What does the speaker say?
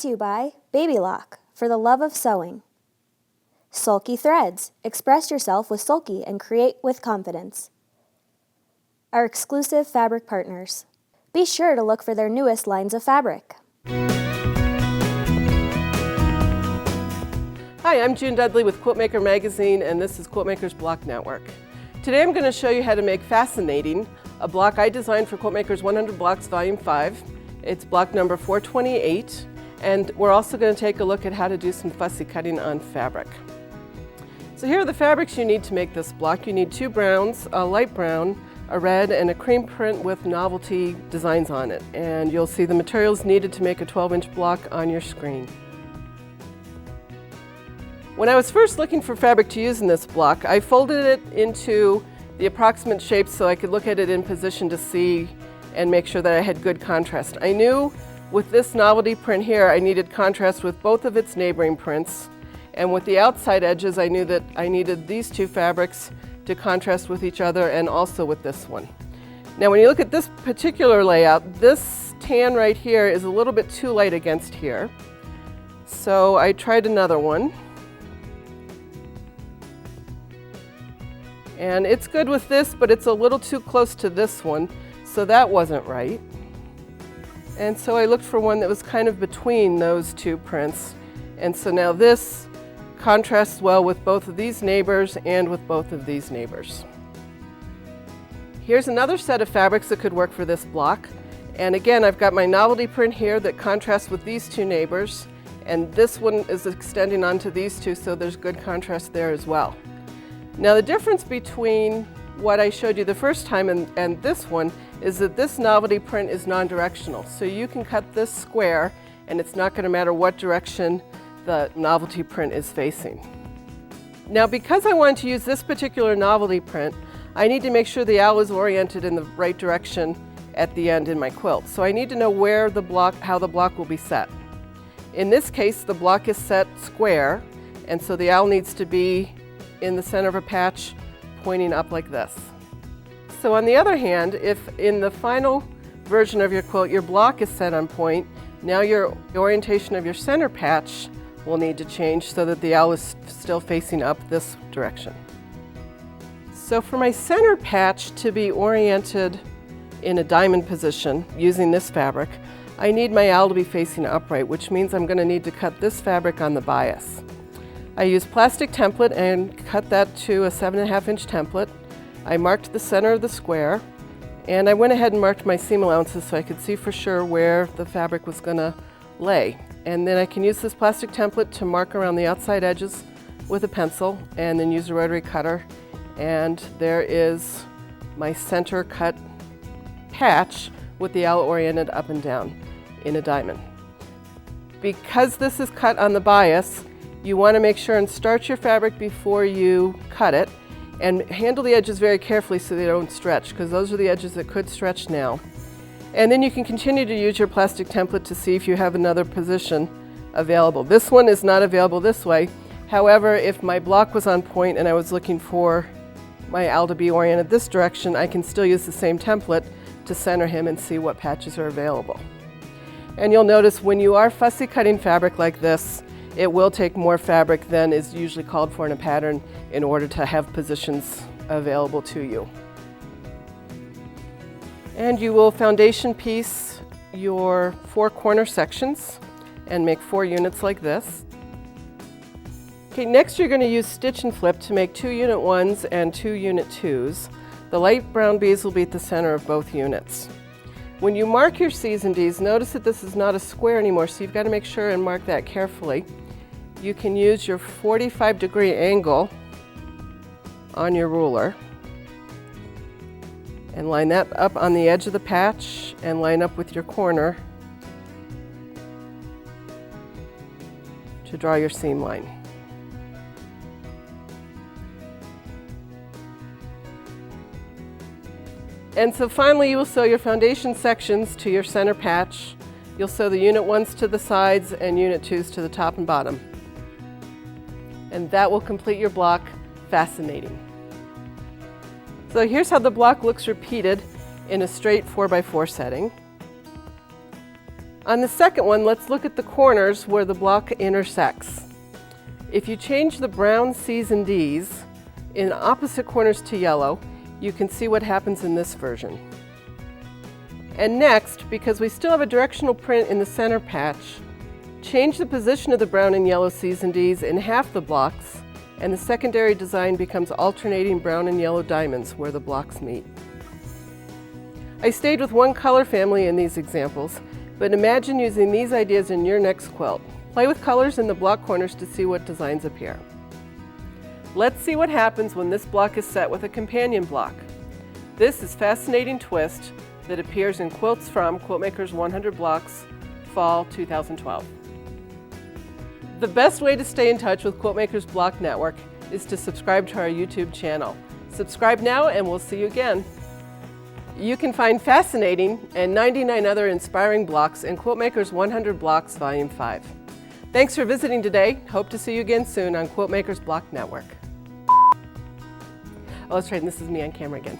to you by Baby Lock, for the love of sewing. Sulky Threads, express yourself with Sulky and create with confidence. Our exclusive fabric partners. Be sure to look for their newest lines of fabric. Hi, I'm June Dudley with Quiltmaker magazine, and this is Quiltmaker's Block Network. Today I'm going to show you how to make Facet-nating, a block I designed for Quiltmaker's 100 Blocks Volume 5. It's block number 428, and we're also going to take a look at how to do some fussy cutting on fabric. So here are the fabrics you need to make this block. You need two browns, a light brown, a red, and a cream print with novelty designs on it. And you'll see the materials needed to make a 12-inch block on your screen. When I was first looking for fabric to use in this block, I folded it into the approximate shape so I could look at it in position to see and make sure that I had good contrast. I knew with this novelty print here I needed contrast with both of its neighboring prints, and with the outside edges I knew that I needed these two fabrics to contrast with each other and also with this one. Now when you look at this particular layout, this tan right here is a little bit too light against here. So I tried another one. And it's good with this, but it's a little too close to this one, so that wasn't right. And so I looked for one that was kind of between those two prints. And so now this contrasts well with both of these neighbors and with both of these neighbors. Here's another set of fabrics that could work for this block. And again, I've got my novelty print here that contrasts with these two neighbors, and this one is extending onto these two, so there's good contrast there as well. Now the difference between what I showed you the first time and this one is that this novelty print is non-directional. So you can cut this square and it's not going to matter what direction the novelty print is facing. Now because I wanted to use this particular novelty print, I need to make sure the owl is oriented in the right direction at the end in my quilt. So I need to know where the block, how the block will be set. In this case, the block is set square, and so the owl needs to be in the center of a patch pointing up like this. So on the other hand, if in the final version of your quilt your block is set on point, now your orientation of your center patch will need to change so that the owl is still facing up this direction. So for my center patch to be oriented in a diamond position using this fabric, I need my owl to be facing upright, which means I'm going to need to cut this fabric on the bias. I used plastic template and cut that to a 7.5 inch template. I marked the center of the square, and I went ahead and marked my seam allowances so I could see for sure where the fabric was going to lay. And then I can use this plastic template to mark around the outside edges with a pencil and then use a rotary cutter. And there is my center cut patch with the owl oriented up and down in a diamond. Because this is cut on the bias, you want to make sure and start your fabric before you cut it, and handle the edges very carefully so they don't stretch, because those are the edges that could stretch now. And then you can continue to use your plastic template to see if you have another position available. This one is not available this way. However, if my block was on point and I was looking for my owl to be oriented this direction, I can still use the same template to center him and see what patches are available. And you'll notice when you are fussy cutting fabric like this, it will take more fabric than is usually called for in a pattern in order to have positions available to you. And you will foundation piece your 4 corner sections and make 4 units like this. Okay, next you're going to use stitch and flip to make 2 unit 1s and 2 unit 2s. The light brown beads will be at the center of both units. When you mark your C's and D's, notice that this is not a square anymore, so you've got to make sure and mark that carefully. You can use your 45-degree angle on your ruler and line that up on the edge of the patch and line up with your corner to draw your seam line. And so finally you will sew your foundation sections to your center patch. You'll sew the unit 1s to the sides and unit 2s to the top and bottom. And that will complete your block, Facet-nating. So here's how the block looks repeated in a straight 4x4 setting. On the second one, let's look at the corners where the block intersects. If you change the brown C's and D's in opposite corners to yellow, you can see what happens in this version. And next, because we still have a directional print in the center patch, change the position of the brown and yellow C's and D's in half the blocks, and the secondary design becomes alternating brown and yellow diamonds where the blocks meet. I stayed with one color family in these examples, but imagine using these ideas in your next quilt. Play with colors in the block corners to see what designs appear. Let's see what happens when this block is set with a companion block. This is Facet-nating Twist that appears in Quilts from Quiltmaker's 100 Blocks, Fall 2012. The best way to stay in touch with Quiltmaker's Block Network is to subscribe to our YouTube channel. Subscribe now and we'll see you again. You can find Facet-nating and 99 other inspiring blocks in Quiltmaker's 100 Blocks Volume 5. Thanks for visiting today. Hope to see you again soon on Quiltmaker's Block Network. Oh, let's try, this is me on camera again.